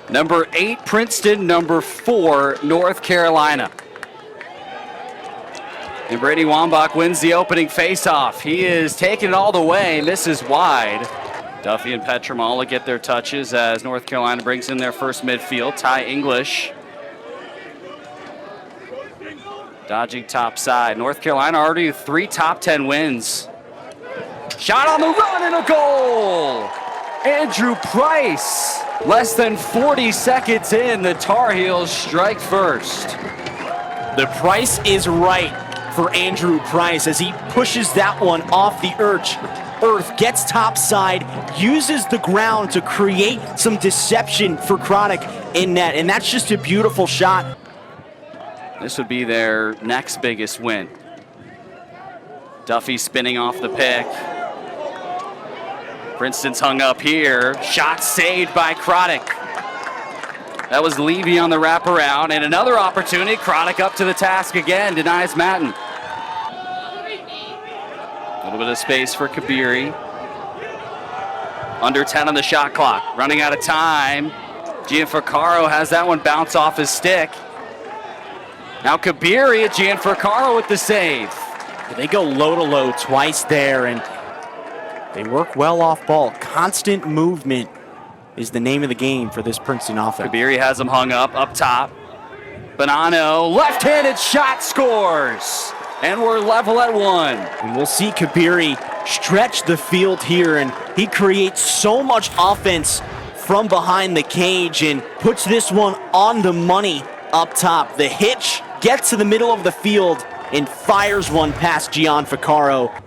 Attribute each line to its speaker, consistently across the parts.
Speaker 1: Number 8, Princeton. Number 4, North Carolina. And Brady Wambach wins the opening faceoff. He is taking it all the way, misses wide. Duffy and Petramala get their touches as North Carolina brings in their first midfield. Ty English dodging top side. North Carolina already 3 top 10 wins. Shot on the run and a goal! Andrew Price. Less than 40 seconds in, the Tar Heels strike first.
Speaker 2: The price is right for Andrew Price as he pushes that one off the earth, gets topside, uses the ground to create some deception for Chronic in net, and that's just a beautiful shot.
Speaker 1: This would be their next biggest win. Duffy spinning off the pick. Princeton's hung up here. Shot saved by Chronic. That was Levy on the wraparound, and another opportunity. Chronic up to the task again, denies Matten. A little bit of space for Kabiri. Under 10 on the shot clock, running out of time. Gianfrancaro has that one bounce off his stick. Now Kabiri at Gianfrancaro with the save.
Speaker 2: They go low to low twice there, and they work well off ball. Constant movement is the name of the game for this Princeton offense.
Speaker 1: Kabiri has him hung up top. Bonanno, left-handed shot, scores. And we're level at 1.
Speaker 2: And we'll see Kabiri stretch the field here, and he creates so much offense from behind the cage and puts this one on the money up top. The hitch gets to the middle of the field and fires one past Gianfrancaro.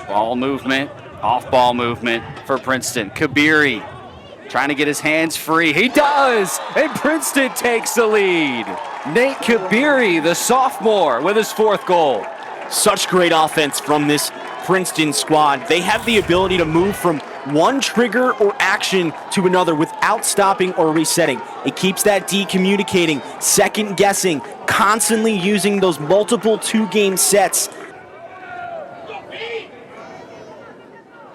Speaker 1: Ball movement, off-ball movement for Princeton. Kabiri trying to get his hands free. He does, and Princeton takes the lead. Nate Kabiri, the sophomore, with his 4th goal.
Speaker 2: Such great offense from this Princeton squad. They have the ability to move from one trigger or action to another without stopping or resetting. It keeps that D communicating, second guessing, constantly using those multiple 2-game sets.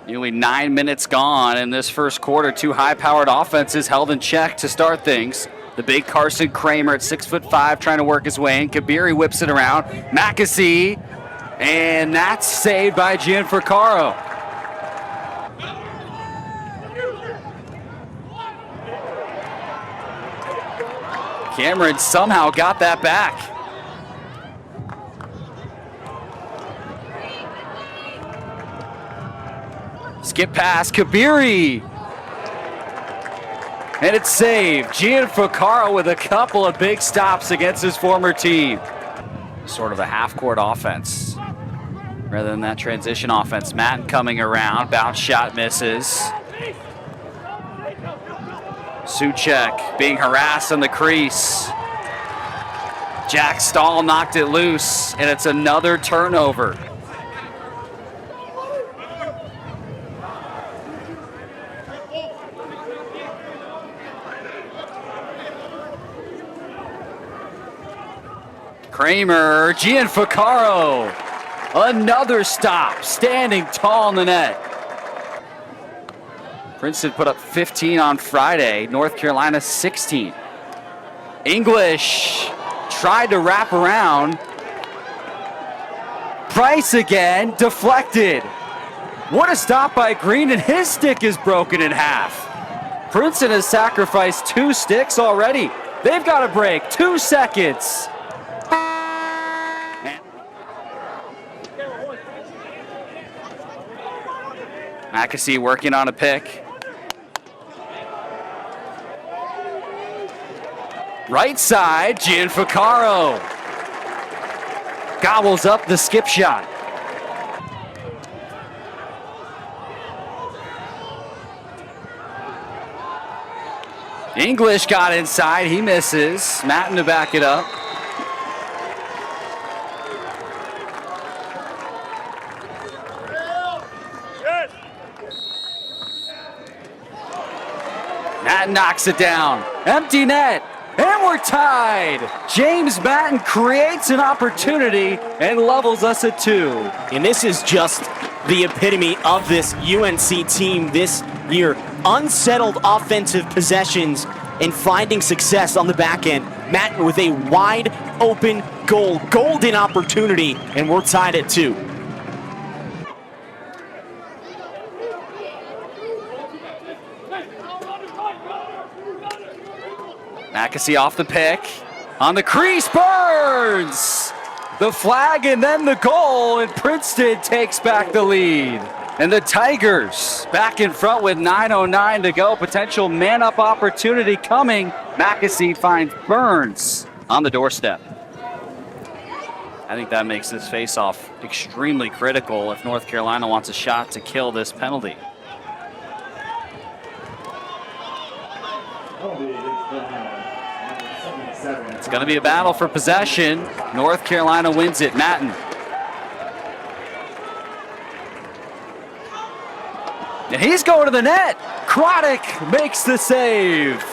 Speaker 1: Nearly 9 minutes gone in this first quarter. 2 high-powered offenses held in check to start things. The big Carson Kramer at 6'5", trying to work his way in. Kabiri whips it around. Mackesy, and that's saved by Gianfrancaro. Cameron somehow got that back. Skip pass, Kabiri. And it's saved. Gianfrancaro with a couple of big stops against his former team. Sort of a half-court offense rather than that transition offense. Matten coming around, bounce shot misses. Suchek being harassed in the crease. Jack Stahl knocked it loose, and it's another turnover. Kramer, Gianfrancaro, another stop, standing tall in the net. Princeton put up 15 on Friday, North Carolina 16. English tried to wrap around. Price again, deflected. What a stop by Green, and his stick is broken in half. Princeton has sacrificed 2 sticks already. They've got a break, 2 seconds. Mackesy working on a pick. Right side, Gianfrancaro gobbles up the skip shot. English got inside, he misses. Matten to back it up. Matten knocks it down. Empty net. And we're tied. James Matten creates an opportunity and levels us at 2.
Speaker 2: And this is just the epitome of this UNC team this year. Unsettled offensive possessions and finding success on the back end. Matt with a wide open goal, golden opportunity, and we're tied at 2.
Speaker 1: Mackesy off the pick. On the crease, Burns! The flag and then the goal, and Princeton takes back the lead. And the Tigers back in front with 9:09 to go. Potential man-up opportunity coming. Mackesy finds Burns on the doorstep. I think that makes this face-off extremely critical if North Carolina wants a shot to kill this penalty. It's going to be a battle for possession. North Carolina wins it. Matten. And he's going to the net. Craddock makes the save.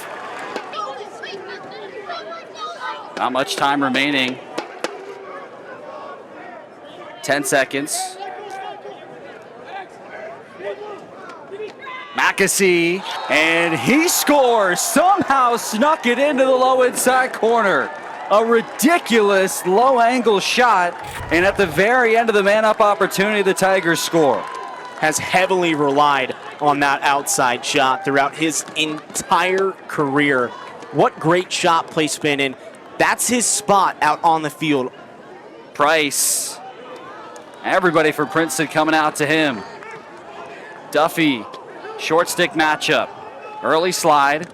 Speaker 1: Not much time remaining. 10 seconds. Mackesy, and he scores. Somehow snuck it into the low inside corner. A ridiculous low angle shot, and at the very end of the man-up opportunity, the Tigers score.
Speaker 2: Has heavily relied on that outside shot throughout his entire career. What great shot placement, and that's his spot out on the field.
Speaker 1: Price. Everybody for Princeton coming out to him. Duffy, short stick matchup. Early slide.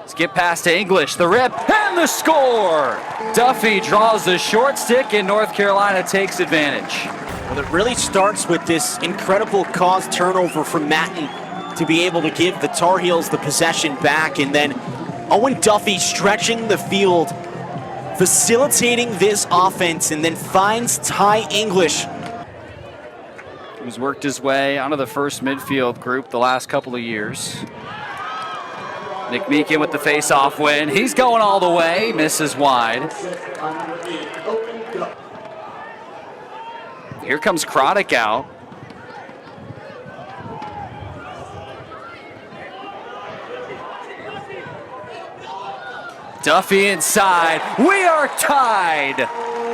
Speaker 1: Skip pass to English, the rip, and the score! Duffy draws the short stick, and North Carolina takes advantage.
Speaker 2: Well, it really starts with this incredible caused turnover from Matten to be able to give the Tar Heels the possession back, and then Owen Duffy stretching the field, facilitating this offense, and then finds Ty English.
Speaker 1: He's worked his way onto the first midfield group the last couple of years. Nick Meekin with the face-off win. He's going all the way, misses wide. Here comes Craddock out. Duffy inside. We are tied.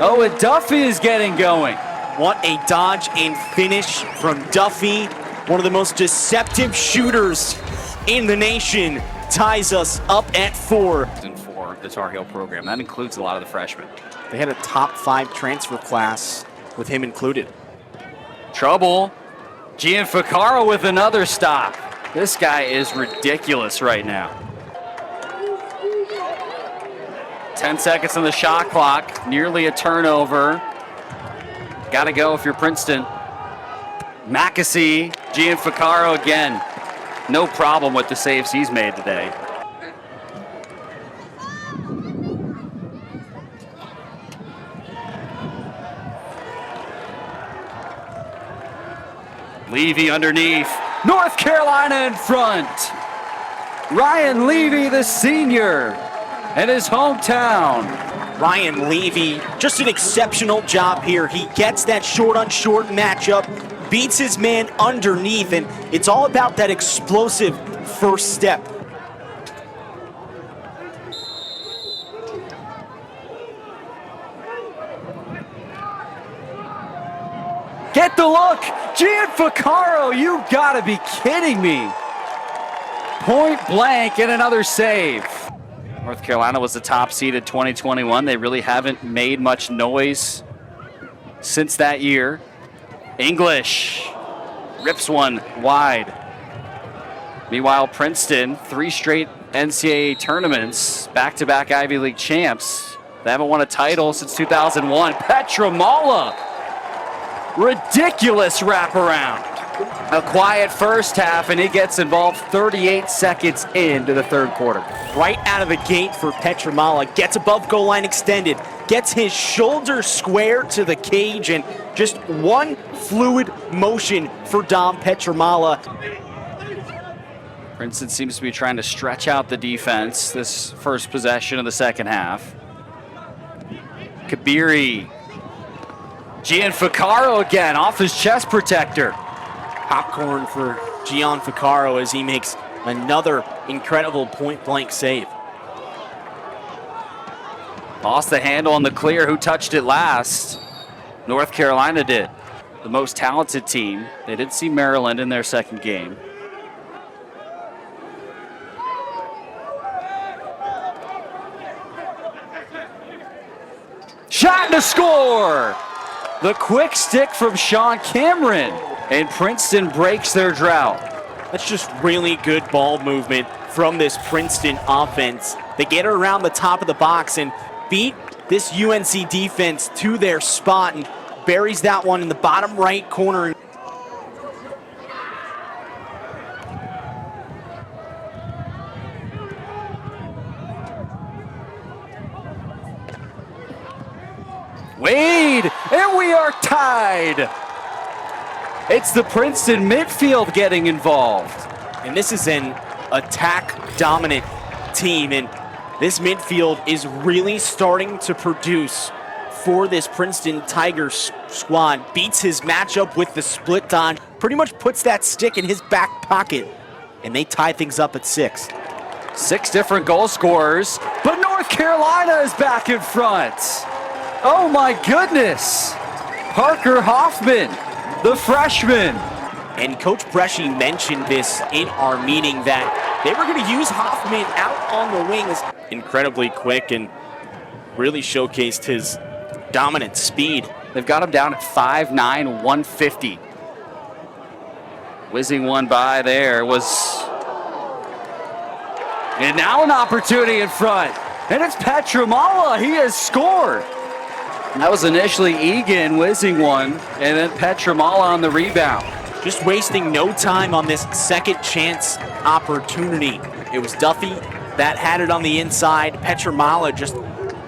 Speaker 1: Oh, and Duffy is getting going.
Speaker 2: What a dodge and finish from Duffy. One of the most deceptive shooters in the nation. Ties us up at 4.
Speaker 1: For the Tar Heel program. That includes a lot of the freshmen.
Speaker 2: They had a top 5 transfer class with him included.
Speaker 1: Trouble. Gianfacaro with another stop. This guy is ridiculous right now. 10 seconds on the shot clock. Nearly a turnover. Got to go if you're Princeton. Mackesy, Gianfacaro again. No problem with the saves he's made today. Levy underneath. North Carolina in front. Ryan Levy, the senior, and his hometown.
Speaker 2: Ryan Levy, just an exceptional job here. He gets that short-on-short matchup, beats his man underneath, and it's all about that explosive first step.
Speaker 1: Get the look! Gianfacaro, you gotta be kidding me! Point blank and another save. North Carolina was the top seed in 2021. They really haven't made much noise since that year. English rips one wide. Meanwhile, Princeton, 3 straight NCAA tournaments, back-to-back Ivy League champs. They haven't won a title since 2001. Petramala, ridiculous wraparound. A quiet first half, and he gets involved 38 seconds into the third quarter.
Speaker 2: Right out of the gate for Petramala, gets above goal line extended, gets his shoulder square to the cage, and just one fluid motion for Dom Petramala.
Speaker 1: Princeton seems to be trying to stretch out the defense this first possession of the second half. Kabiri Gianfacaro again off his chest protector.
Speaker 2: Popcorn for Gianfacaro as he makes another incredible point-blank save.
Speaker 1: Lost the handle on the clear. Who touched it last? North Carolina did. The most talented team. They did see Maryland in their second game. Shot to score! The quick stick from Sean Cameron. And Princeton breaks their drought.
Speaker 2: That's just really good ball movement from this Princeton offense. They get it around the top of the box and beat this UNC defense to their spot and buries that one in the bottom right corner.
Speaker 1: Wade, and we are tied. It's the Princeton midfield getting involved.
Speaker 2: And this is an attack-dominant team, and this midfield is really starting to produce for this Princeton Tigers squad. Beats his matchup with the split dodge, pretty much puts that stick in his back pocket, and they tie things up at 6.
Speaker 1: 6 different goal scorers, but North Carolina is back in front. Oh my goodness. Parker Hoffman, the freshman.
Speaker 2: And Coach Bresci mentioned this in our meeting that they were going to use Hoffman out on the wings. Incredibly quick and really showcased his dominant speed.
Speaker 1: They've got him down at 5'9", 150. Whizzing one by there was... And now an opportunity in front. And it's Petramala. He has scored. That was initially Egan whizzing one, and then Petramala on the rebound.
Speaker 2: Just wasting no time on this second chance opportunity. It was Duffy that had it on the inside. Petramala just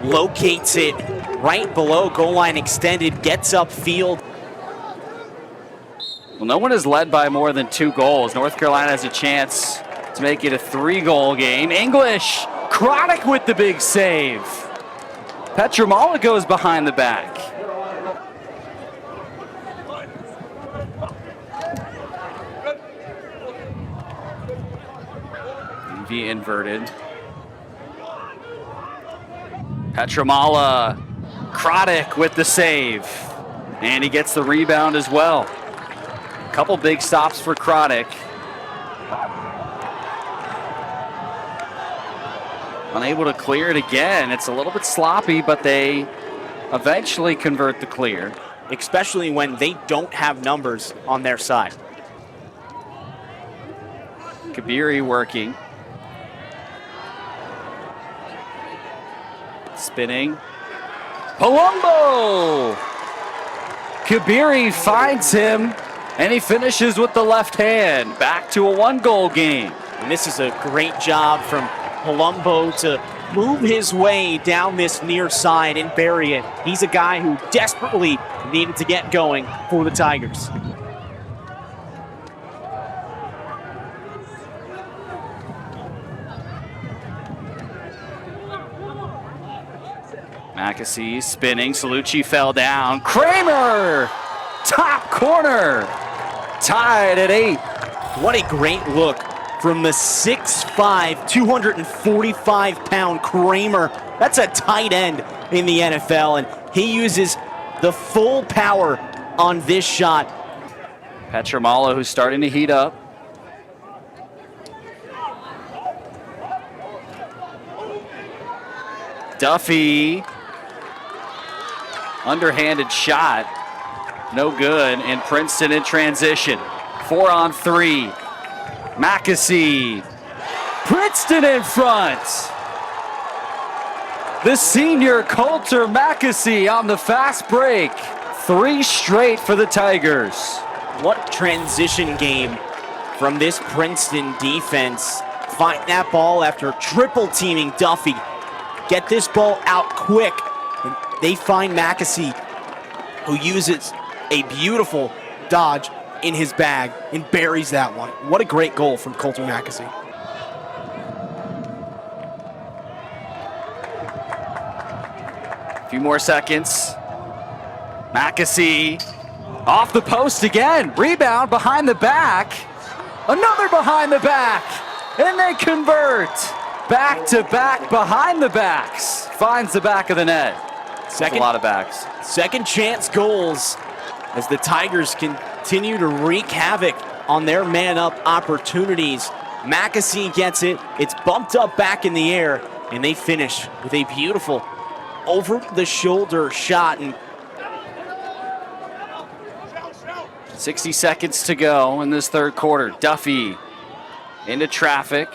Speaker 2: locates it right below goal line extended, gets upfield.
Speaker 1: Well, no one has led by more than 2 goals. North Carolina has a chance to make it a 3-goal game. English, Chronic with the big save. Petramala goes behind the back. EV inverted. Petramala, Chronic with the save. And he gets the rebound as well. Couple big stops for Chronic. Unable to clear it again. It's a little bit sloppy, but they eventually convert the clear.
Speaker 2: Especially when they don't have numbers on their side.
Speaker 1: Kabiri working. Spinning. Palumbo! Kabiri finds him, and he finishes with the left hand. Back to a 1-goal game.
Speaker 2: And this is a great job from Palumbo to move his way down this near side and bury it. He's a guy who desperately needed to get going for the Tigers.
Speaker 1: Mackesy spinning. Salucci fell down. Kramer! Top corner! Tied at 8.
Speaker 2: What a great look from the 6'5", 245-pound Kramer. That's a tight end in the NFL, and he uses the full power on this shot.
Speaker 1: Petramala, who's starting to heat up. Duffy. Underhanded shot. No good. And Princeton in transition. 4-on-3. Mackesy. Princeton in front. The senior Coulter Mackesy on the fast break. 3 straight for the Tigers.
Speaker 2: What transition game from this Princeton defense. Find that ball after triple teaming Duffy. Get this ball out quick. And they find Mackesy, who uses a beautiful dodge in his bag and buries that one. What a great goal from Coulter Mackesy.
Speaker 1: A few more seconds. Mackesy off the post again. Rebound behind the back. Another behind the back. And they convert. Back to back behind the backs. Finds the back of the net. That's a lot of backs.
Speaker 2: Second chance goals as the Tigers continue to wreak havoc on their man-up opportunities. Mackesy gets it. It's bumped up back in the air, and they finish with a beautiful over-the-shoulder shot. And
Speaker 1: 60 seconds to go in this third quarter. Duffy into traffic.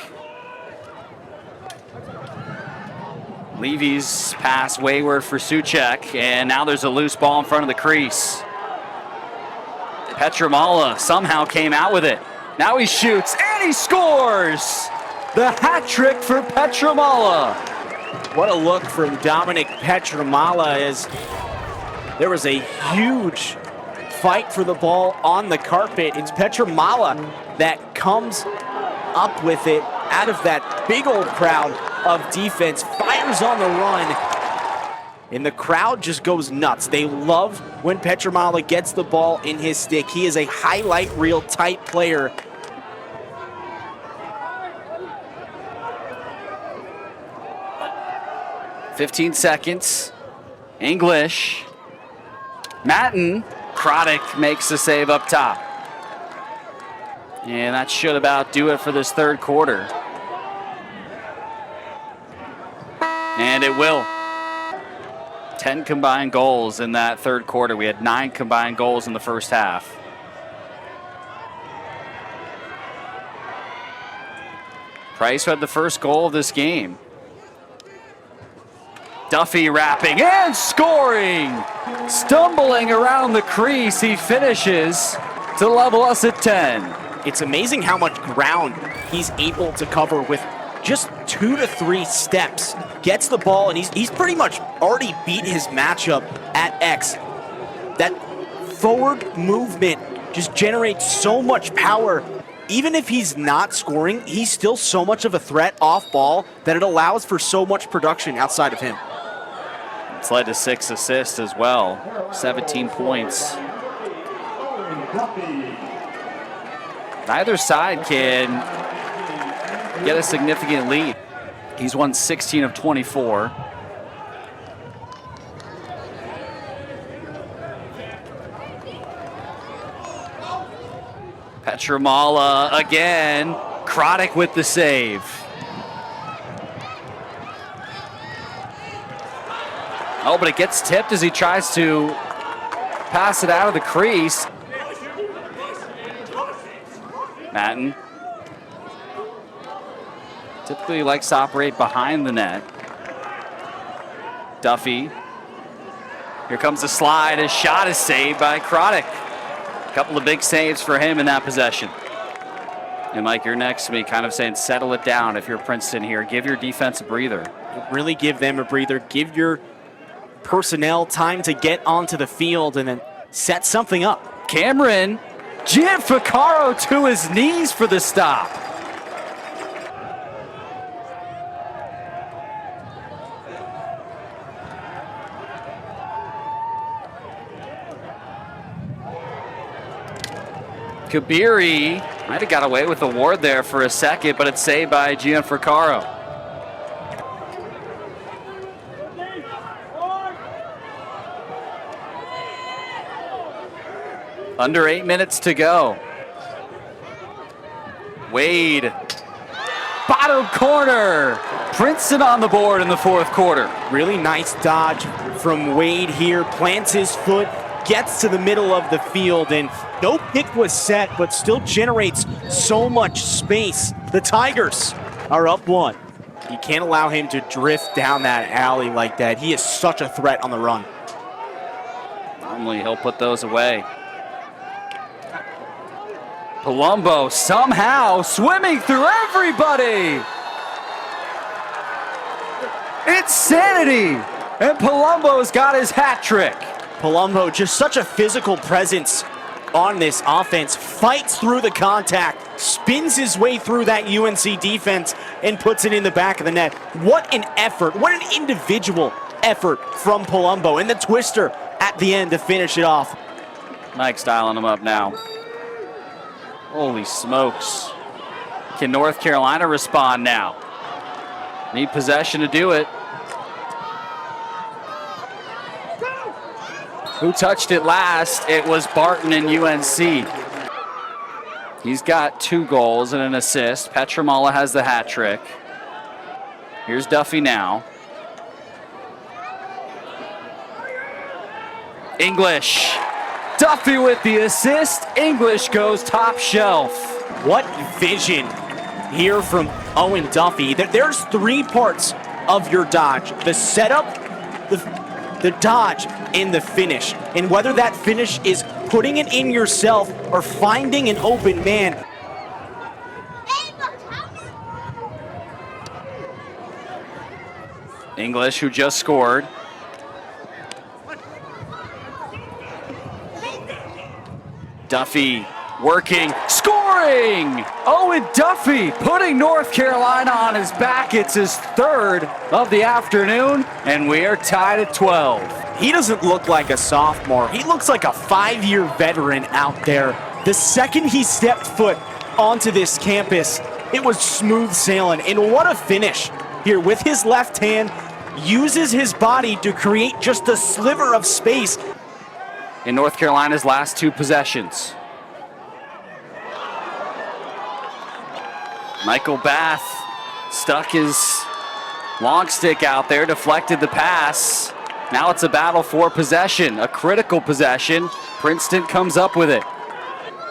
Speaker 1: Levy's pass wayward for Suchek, and now there's a loose ball in front of the crease. Petramala somehow came out with it. Now he shoots, and he scores! The hat trick for Petramala.
Speaker 2: What a look from Dominic Petramala as there was a huge fight for the ball on the carpet. It's Petramala that comes up with it out of that big old crowd of defense, fires on the run, and the crowd just goes nuts. They love when Petramala gets the ball in his stick. He is a highlight reel type player.
Speaker 1: "15 seconds. English. Matten. Craddock makes the save up top. And that should about do it for this third quarter. And it will. 10 combined goals in that third quarter. We had 9 combined goals in the first half. Price had the first goal of this game. Duffy wrapping and scoring! Stumbling around the crease, he finishes to level us at 10.
Speaker 2: It's amazing how much ground he's able to cover with just 2 to 3 steps. Gets the ball, and he's pretty much already beat his matchup at X. That forward movement just generates so much power. Even if he's not scoring, he's still so much of a threat off ball that it allows for so much production outside of him.
Speaker 1: It's led to 6 assists as well, 17 points. Neither side can get a significant lead. He's won 16 of 24. Petramala again. Craddock with the save. Oh, but it gets tipped as he tries to pass it out of the crease. Matten typically likes to operate behind the net. Duffy. Here comes the slide. His shot is saved by Craddock. A couple of big saves for him in that possession. And Mike, you're next to me kind of saying settle it down if you're Princeton here. Give your defense a breather.
Speaker 2: Really give them a breather. Give your personnel time to get onto the field and then set something up.
Speaker 1: Cameron Gianfrancaro to his knees for the stop. Kabiri might have got away with the ward there for a second, but it's saved by Gianfrancaro. Under 8 minutes to go. Wade, bottom corner. Princeton on the board in the fourth quarter.
Speaker 2: Really nice dodge from Wade here. Plants his foot, gets to the middle of the field, and no pick was set, but still generates so much space. The Tigers are up 1. You can't allow him to drift down that alley like that. He is such a threat on the run.
Speaker 1: Normally he'll put those away. Palumbo somehow swimming through everybody. Insanity! And Palumbo's got his hat trick.
Speaker 2: Palumbo, just such a physical presence on this offense, fights through the contact, spins his way through that UNC defense, and puts it in the back of the net. What an effort, what an individual effort from Palumbo. And the twister at at the end to finish it off.
Speaker 1: Mike's dialing him up now. Holy smokes. Can North Carolina respond now? Need possession to do it. Who touched it last? It was Barton and UNC. He's got 2 goals and an assist. Petramala has the hat trick. Here's Duffy now. English. Duffy with the assist. English goes top shelf.
Speaker 2: What vision here from Owen Duffy. There's 3 parts of your dodge. The setup, the dodge, and the finish. And whether that finish is putting it in yourself or finding an open man.
Speaker 1: English, who just scored. Duffy working, scoring! Owen Duffy putting North Carolina on his back. It's his 3rd of the afternoon, and we are tied at 12.
Speaker 2: He doesn't look like a sophomore. He looks like a 5-year veteran out there. The second he stepped foot onto this campus, it was smooth sailing. And what a finish here with his left hand, uses his body to create just a sliver of space.
Speaker 1: In North Carolina's last 2 possessions. Michael Bath stuck his long stick out there, deflected the pass. Now it's a battle for possession, a critical possession. Princeton comes up with it.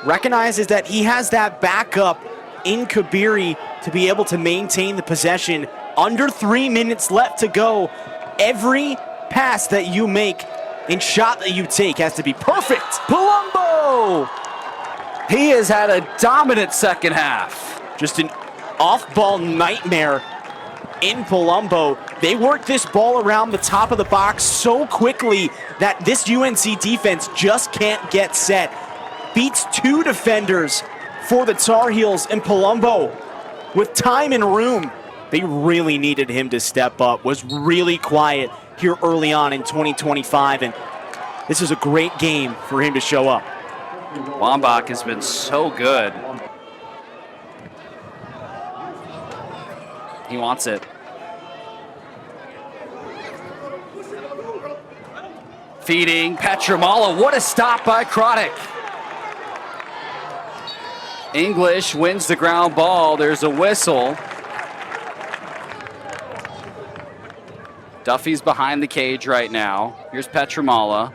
Speaker 2: Recognizes that he has that backup in Kabiri to be able to maintain the possession. Under 3 minutes left to go. Every pass that you make and shot that you take has to be perfect.
Speaker 1: Palumbo! He has had a dominant second half.
Speaker 2: Just an off-ball nightmare in Palumbo. They work this ball around the top of the box so quickly that this UNC defense just can't get set. Beats 2 defenders for the Tar Heels, and Palumbo, with time and room, they really needed him to step up. Was really quiet here early on in 2025, and this is a great game for him to show up.
Speaker 1: Wambach has been so good. He wants it. Feeding Petramala. What a stop by Chronic. English wins the ground ball. There's a whistle. Duffy's behind the cage right now. Here's Petramala.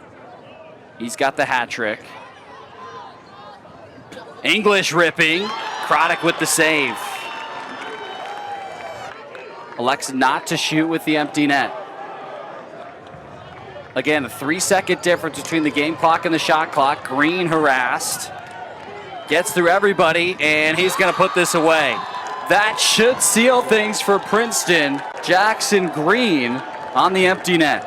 Speaker 1: He's got the hat trick. English ripping. Chronic with the save. Elects not to shoot with the empty net. Again, a 3-second difference between the game clock and the shot clock. Green harassed. Gets through everybody, and he's going to put this away. That should seal things for Princeton. Jackson Green on the empty net.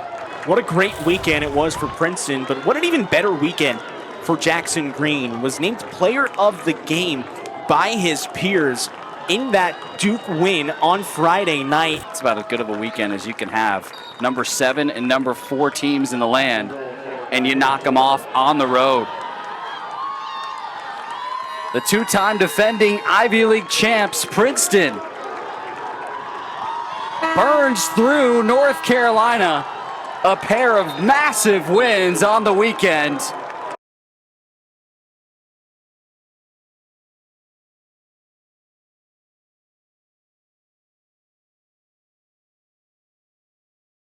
Speaker 2: What a great weekend it was for Princeton, but what an even better weekend for Jackson Green. Was named player of the game by his peers in that Duke win on Friday night.
Speaker 1: It's about as good of a weekend as you can have. Number 7 and number 4 teams in the land, and you knock them off on the road. The 2-time defending Ivy League champs, Princeton, burns through North Carolina. A pair of massive wins on the weekend.